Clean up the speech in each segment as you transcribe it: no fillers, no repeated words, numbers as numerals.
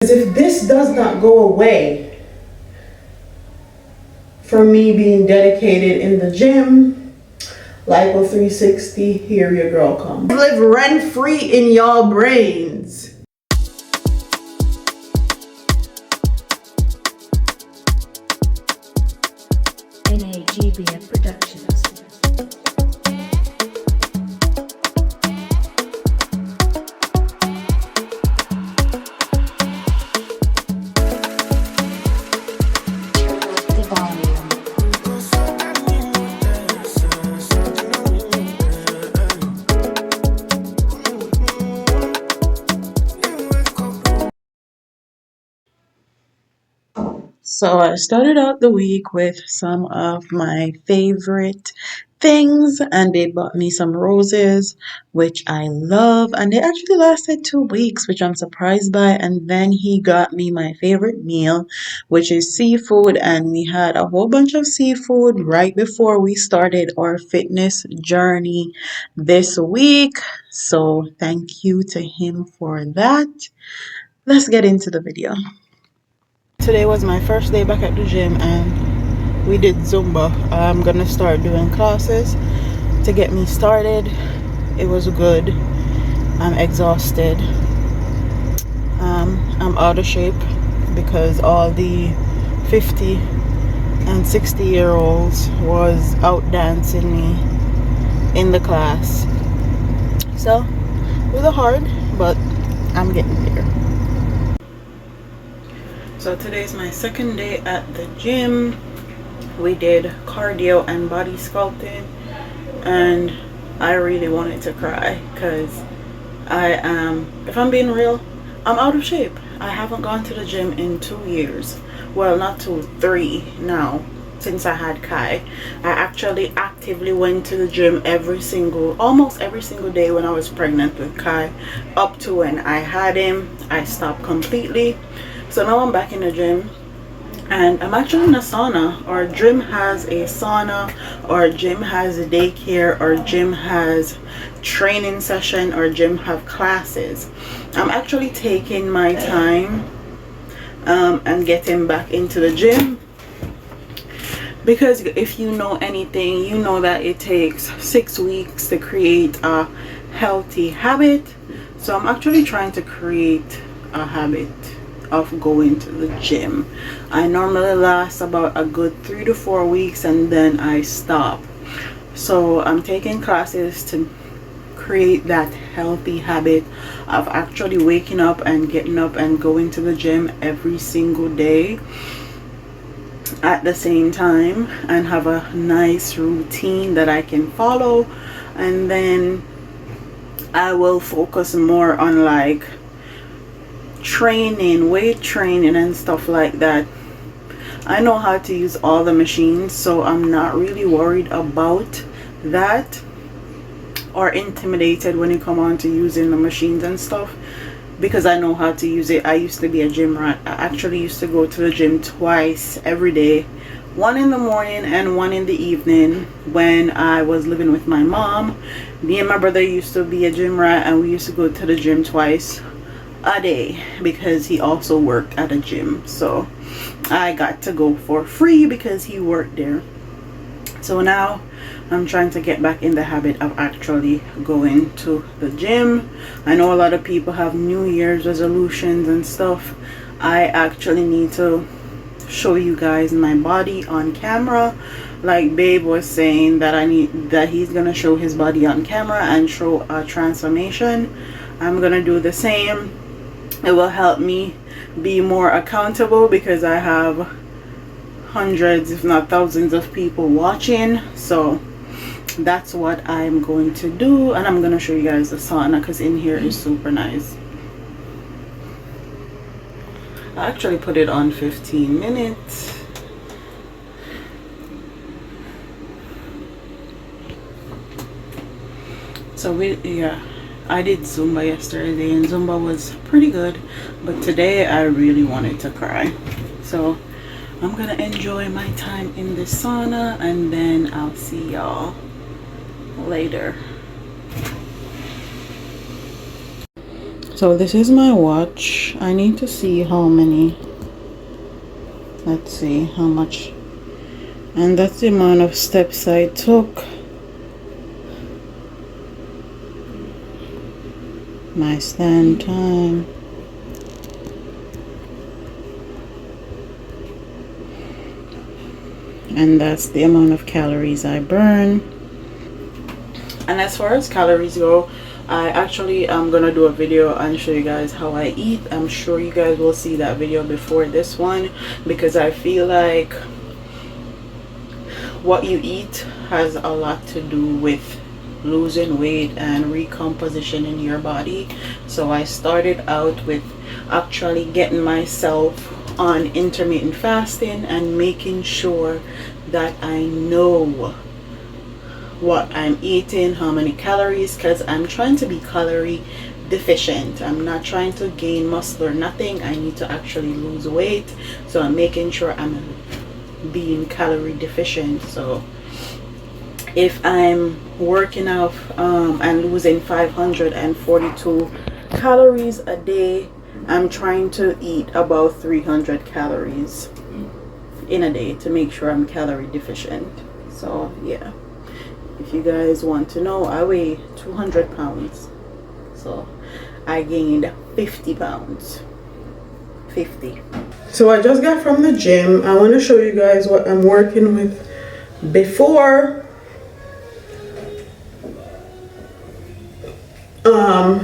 Because if this does not go away from me being dedicated in the gym, Lipo 360, here your girl comes. Live rent free in y'all brains. NAGBM Productions. So I started out the week with some of my favorite things, and they bought me some roses, which I love, and they actually lasted 2 weeks, which I'm surprised by. And then he got me my favorite meal, which is seafood, and we had a whole bunch of seafood right before we started our fitness journey this week. So thank you to him for that. Let's get into the video. Today was my first day back at the gym and we did Zumba. I'm gonna start doing classes to get me started. It was good. I'm exhausted. I'm out of shape because all the 50 and 60-year-olds was out dancing me in the class. So it was hard, but I'm getting there. So today's my second day at the gym. We did cardio and body sculpting, and I really wanted to cry because if I'm being real, I'm out of shape. I haven't gone to the gym in 2 years. Well, not 2, 3 now, since I had Kai. I actually actively went to the gym almost every single day when I was pregnant with Kai. Up to when I had him, I stopped completely. So now I'm back in the gym, and I'm actually in a sauna. Our gym has a sauna, our gym has a daycare, our gym has training session, our gym have classes. I'm actually taking my time and getting back into the gym, because if you know anything, you know that it takes 6 weeks to create a healthy habit. So I'm actually trying to create a habit of going to the gym. I normally last about a good 3 to 4 weeks and then I stop. So I'm taking classes to create that healthy habit of actually waking up and getting up and going to the gym every single day at the same time, and have a nice routine that I can follow. And then I will focus more on like training, weight training and stuff like that. I know how to use all the machines, so I'm not really worried about that or intimidated when you come on to using the machines and stuff, because I know how to use it. I used to be a gym rat. I actually used to go to the gym twice every day, one in the morning and one in the evening. When I was living with my mom, me and my brother used to be a gym rat, and we used to go to the gym twice a day because he also worked at a gym. So I got to go for free because he worked there. So now I'm trying to get back in the habit of actually going to the gym. I know a lot of people have New Year's resolutions and stuff. I actually need to show you guys my body on camera. Like Babe was saying that he's gonna show his body on camera and show a transformation. I'm gonna do the same. It will help me be more accountable because I have hundreds if not thousands of people watching. So that's what I'm going to do, and I'm going to show you guys the sauna because in here is super nice. I actually put it on 15 minutes. So I did Zumba yesterday and Zumba was pretty good, but today I really wanted to cry. So I'm gonna enjoy my time in the sauna, and then I'll see y'all later. So this is my watch. I need to see how many. Let's see how much. And that's the amount of steps I took. My stand time. And that's the amount of calories I burn. And as far as calories go, I actually am gonna do a video and show you guys how I eat. I'm sure you guys will see that video before this one, because I feel like what you eat has a lot to do with losing weight and recompositioning your body. So I started out with actually getting myself on intermittent fasting and making sure that I know what I'm eating, how many calories, because I'm trying to be calorie deficient. I'm not trying to gain muscle or nothing. I need to actually lose weight, so I'm making sure I'm being calorie deficient. So if I'm working out and losing 542 calories a day, I'm trying to eat about 300 calories in a day to make sure I'm calorie deficient. So yeah, if you guys want to know, I weigh 200 pounds. So I gained 50 pounds. 50. So I just got from the gym. I want to show you guys what I'm working with before.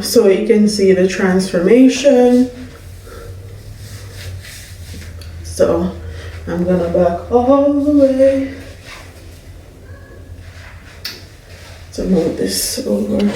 So you can see the transformation. So I'm gonna back all the way to move this over.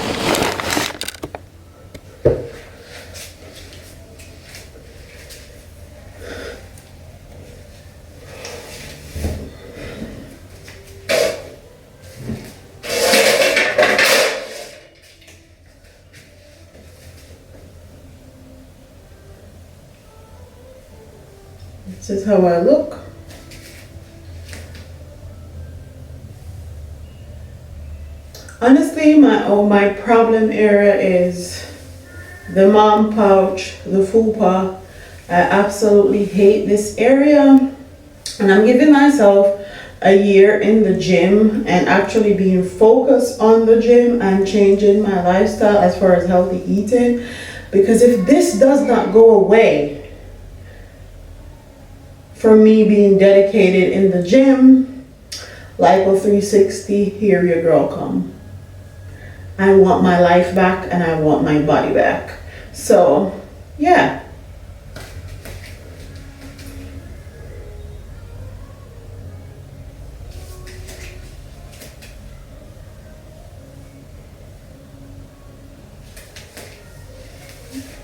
This is how I look. Honestly, my problem area is the mom pouch, the fupa. I absolutely hate this area, and I'm giving myself a year in the gym and actually being focused on the gym and changing my lifestyle as far as healthy eating, because if this does not go away for me being dedicated in the gym, Lipo 360, here your girl come. I want my life back and I want my body back. So yeah.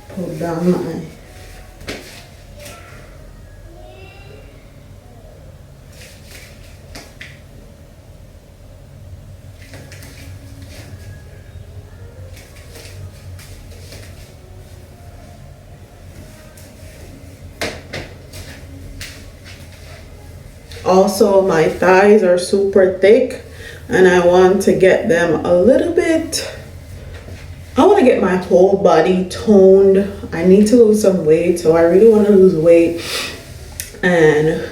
Pull down my also, my thighs are super thick and I want to get them a little bit. I want to get my whole body toned. I need to lose some weight, so I really want to lose weight and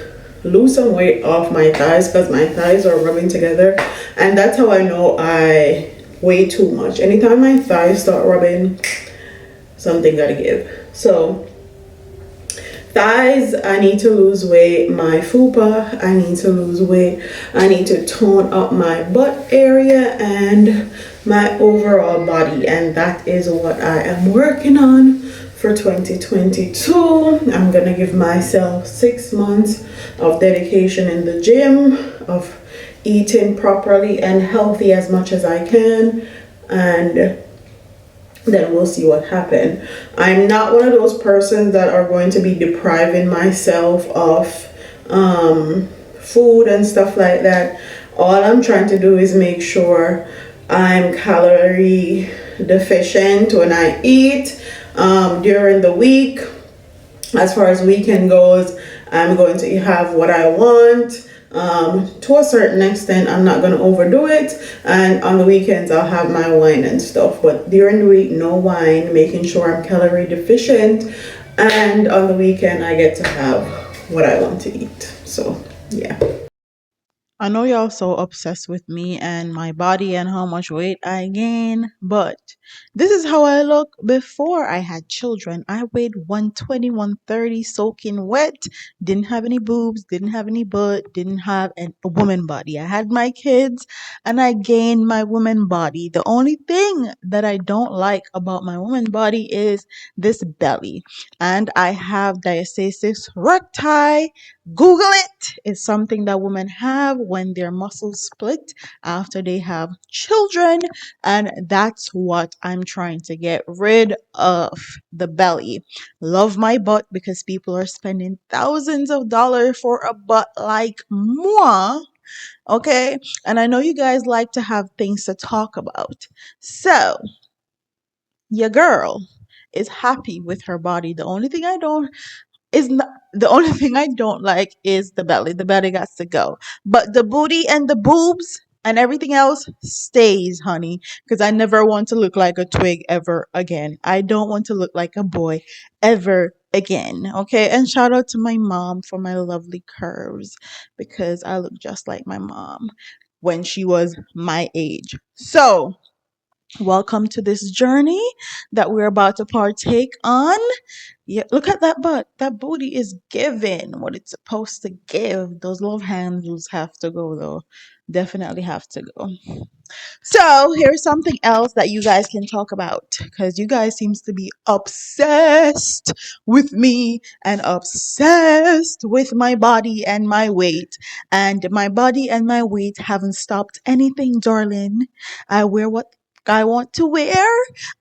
lose some weight off my thighs, because my thighs are rubbing together, and that's how I know I weigh too much. Anytime my thighs start rubbing, something gotta give. So thighs, I need to lose weight. My fupa, I need to lose weight. I need to tone up my butt area and my overall body, and that is what I am working on for 2022. I'm gonna give myself 6 months of dedication in the gym, of eating properly and healthy as much as I can, and then we'll see what happens. I'm not one of those persons that are going to be depriving myself of food and stuff like that. All I'm trying to do is make sure I'm calorie deficient when I eat. During the week, as far as weekend goes, I'm going to have what I want. To a certain extent. I'm not gonna overdo it, and on the weekends I'll have my wine and stuff, but during the week no wine, making sure I'm calorie deficient, and on the weekend I get to have what I want to eat. So yeah. I know y'all so obsessed with me and my body and how much weight I gain, but this is how I look before I had children. I weighed 120, 130, soaking wet, didn't have any boobs, didn't have any butt, didn't have a woman body. I had my kids and I gained my woman body. The only thing that I don't like about my woman body is this belly. And I have diastasis recti. Google it. It's something that women have when their muscles split after they have children. And that's what I'm trying to get rid of, the belly. Love my butt because people are spending thousands of dollars for a butt like moi. Okay. And I know you guys like to have things to talk about. So, your girl is happy with her body. The only thing I don't like is the belly. The belly got to go. But the booty and the boobs and everything else stays, honey. Because I never want to look like a twig ever again. I don't want to look like a boy ever again. Okay. And shout out to my mom for my lovely curves. Because I look just like my mom when she was my age. So, welcome to this journey that we're about to partake on. Yeah, look at that butt. That booty is giving what it's supposed to give. Those love handles have to go though. Definitely have to go. So here's something else that you guys can talk about because you guys seems to be obsessed with me and obsessed with my body and my weight. And my body and my weight haven't stopped anything, darling. I wear what I want to wear.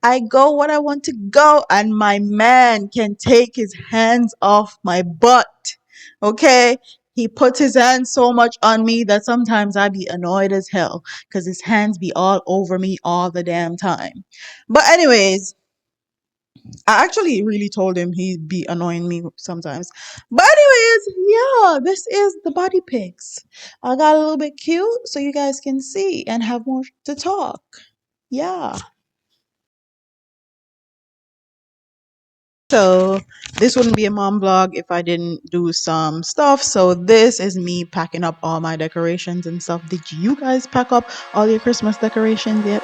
I go what I want to go, and my man can take his hands off my butt. Okay? He puts his hands so much on me that sometimes I be annoyed as hell because his hands be all over me all the damn time. But anyways, I actually really told him he'd be annoying me sometimes. But anyways, yeah, this is the body pics. I got a little bit cute so you guys can see and have more to talk. Yeah. So this wouldn't be a mom vlog if I didn't do some stuff. So this is me packing up all my decorations and stuff. Did you guys pack up all your Christmas decorations yet?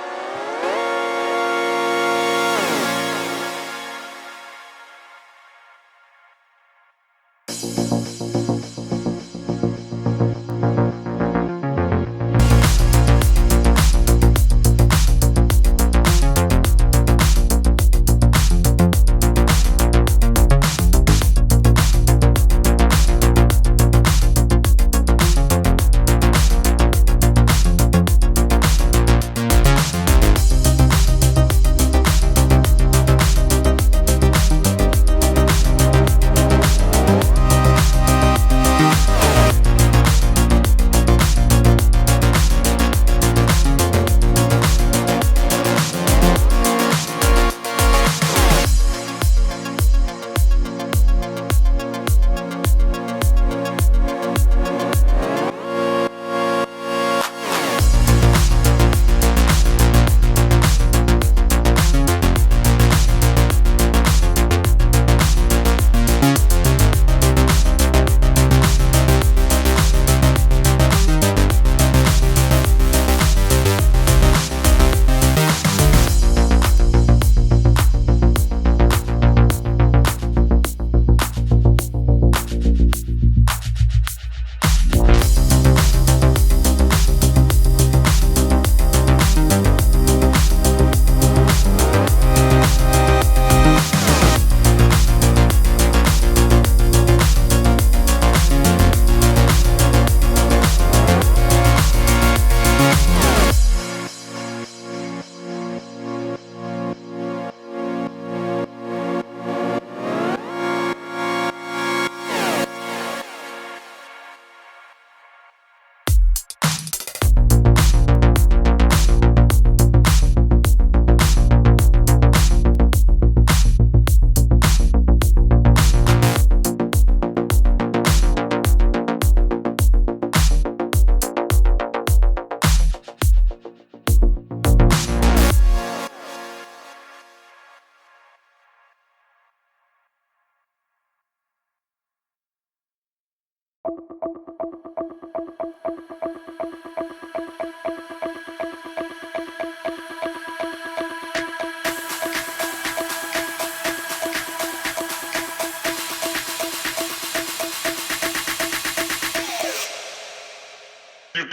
So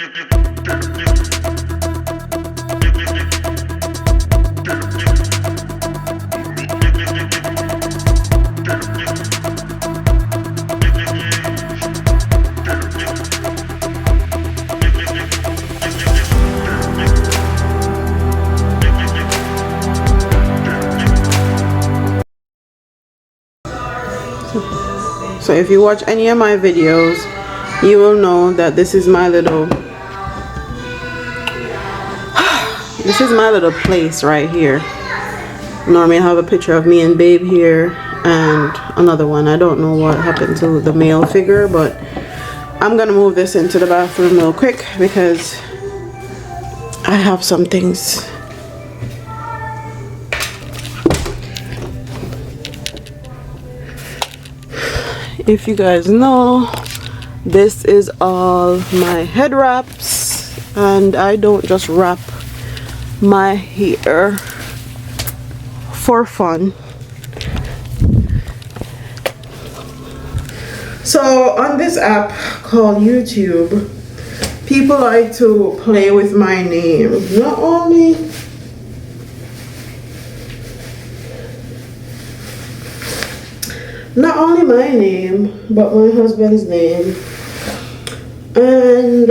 if you watch any of my videos, you will know that this is my little place right here. Normally I have a picture of me and Babe here and another one. I don't know what happened to the male figure, but I'm gonna move this into the bathroom real quick because I have some things. If you guys know, this is all my head wraps, and I don't just wrap my hair for fun. So on this app called YouTube, people like to play with my name. Not only my name, but my husband's name. And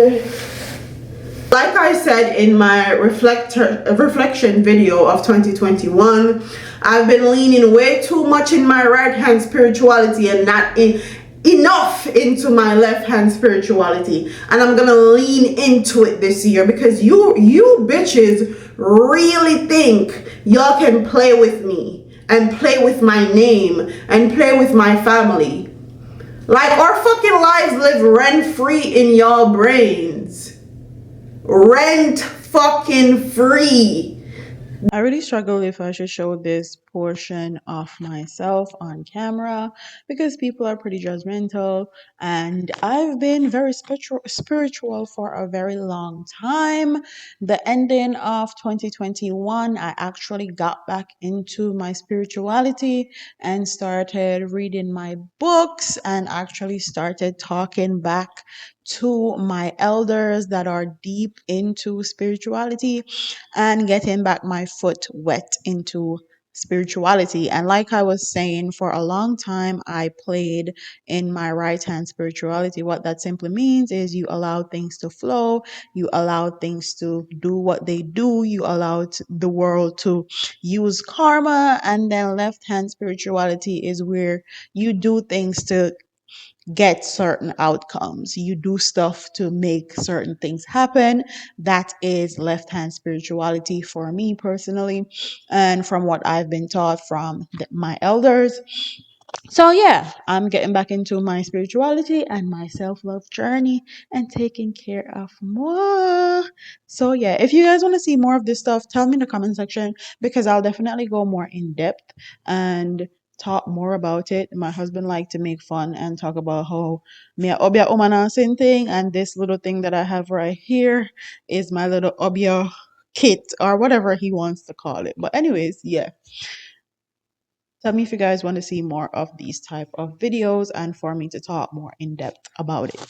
like I said in my reflection video of 2021, I've been leaning way too much in my right hand spirituality and not enough into my left hand spirituality. And I'm gonna lean into it this year because you bitches really think y'all can play with me and play with my name and play with my family. Like our fucking lives live rent free in y'all brains. Rent fucking free. I really struggle if I should show this portion of myself on camera because people are pretty judgmental, and I've been very spiritual for a very long time. The ending of 2021, I actually got back into my spirituality and started reading my books and actually started talking back to my elders that are deep into spirituality and getting back my foot wet into spirituality. And like I was saying, for a long time, I played in my right hand spirituality. What that simply means is you allow things to flow, you allow things to do what they do, you allow the world to use karma. And then left hand spirituality is where you do things to get certain outcomes. You do stuff to make certain things happen. That is left hand spirituality for me personally, and from what I've been taught from my elders. So yeah, I'm getting back into my spirituality and my self-love journey and taking care of more. So yeah, if you guys want to see more of this stuff, tell me in the comment section because I'll definitely go more in depth and talk more about it. My husband liked to make fun and talk about how me a obia umana same thing, and this little thing that I have right here is my little obia kit or whatever he wants to call it. But anyways, yeah. Tell me if you guys want to see more of these type of videos and for me to talk more in depth about it.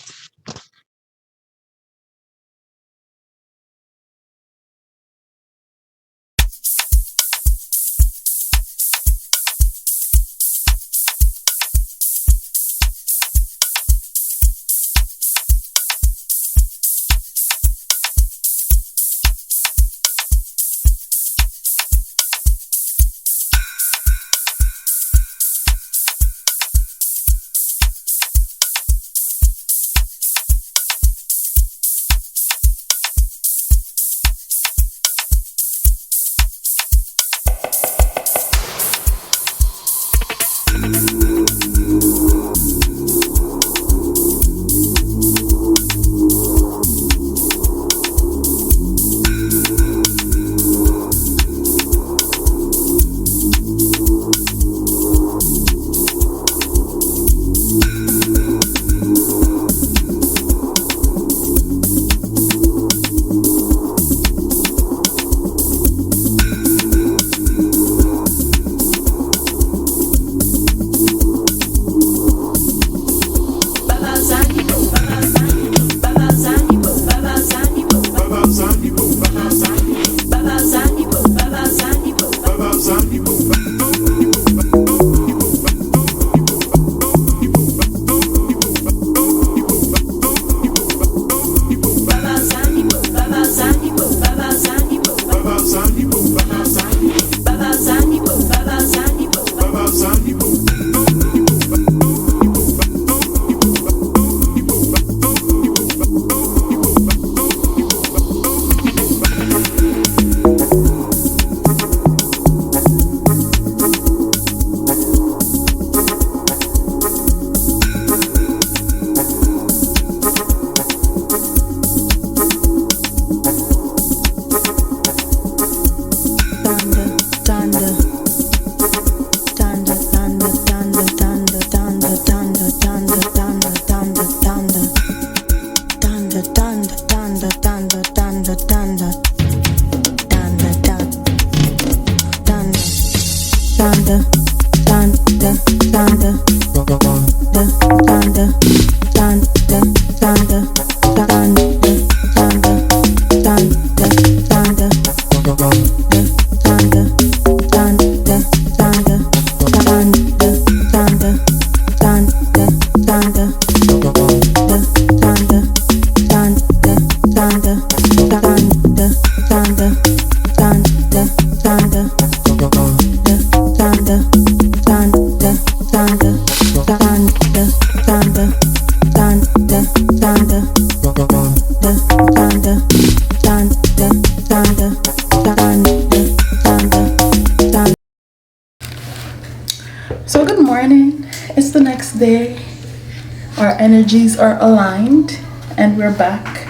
So good morning, it's the next day. Our energies are aligned and we're back.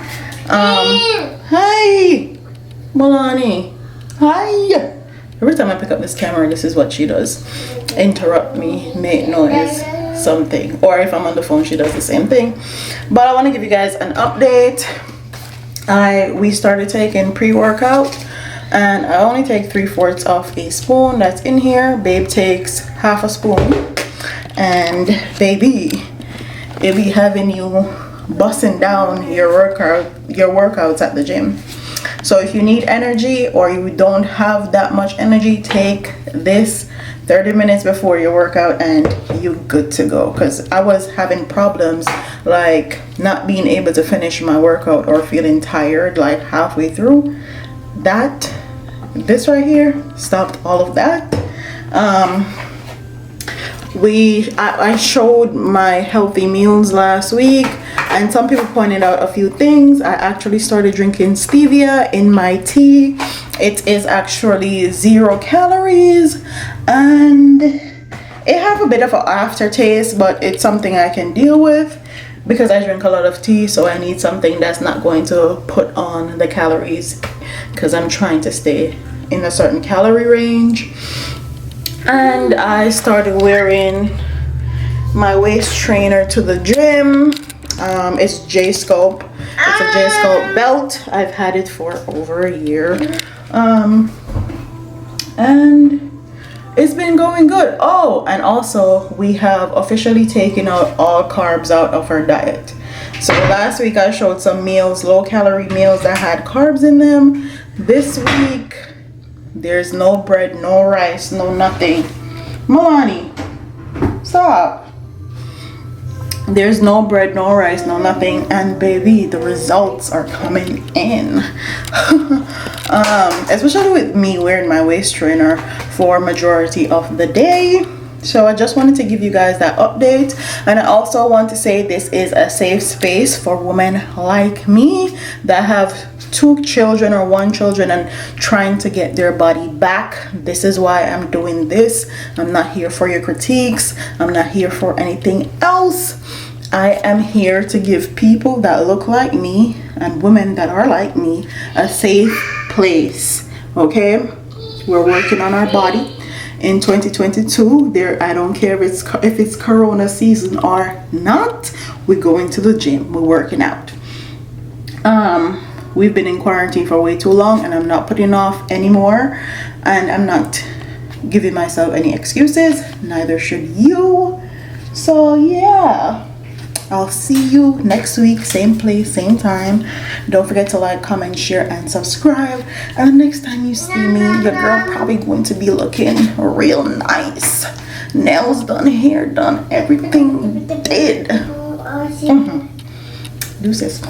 Hi Milani. Hi. Every time I pick up this camera, this is what she does: interrupt me, make noise, something. Or if I'm on the phone, she does the same thing. But I want to give you guys an update. We started taking pre-workout, and I only take 3/4 of a spoon that's in here. Babe takes half a spoon, and baby, it be having you busting down your workouts at the gym. So if you need energy or you don't have that much energy, take this 30 minutes before your workout and you're good to go. Because I was having problems like not being able to finish my workout or feeling tired like halfway through. This right here stopped all of that. I showed my healthy meals last week, and some people pointed out a few things. I actually started drinking stevia in my tea. It is actually 0 calories and it have a bit of an aftertaste, but it's something I can deal with because I drink a lot of tea, so I need something that's not going to put on the calories because I'm trying to stay in a certain calorie range. And I started wearing my waist trainer to the gym. It's J-Scope. It's a J-Scope belt. I've had it for over a year. And it's been going good. Oh, and also we have officially taken out all carbs out of our diet. So last week I showed some meals, low calorie meals that had carbs in them. This week there's no bread, no rice, no nothing. Milani, stop. There's no bread, no rice, no nothing, and baby, the results are coming in. Especially with me wearing my waist trainer for majority of the day. So I just wanted to give you guys that update, and I also want to say this is a safe space for women like me that have 2 children or 1 children and trying to get their body back. This is why I'm doing this. I'm not here for your critiques. I'm not here for anything else. I am here to give people that look like me and women that are like me a safe place. Okay, we're working on our body in 2022. I don't care if it's corona season or not, we're going to the gym, we're working out. We've been in quarantine for way too long, and I'm not putting off anymore, and I'm not giving myself any excuses, neither should you. So yeah, I'll see you next week, same place, same time. Don't forget to like, comment, share, and subscribe. And next time you see me, your girl probably going to be looking real nice. Nails done, hair done, everything did. Deuces.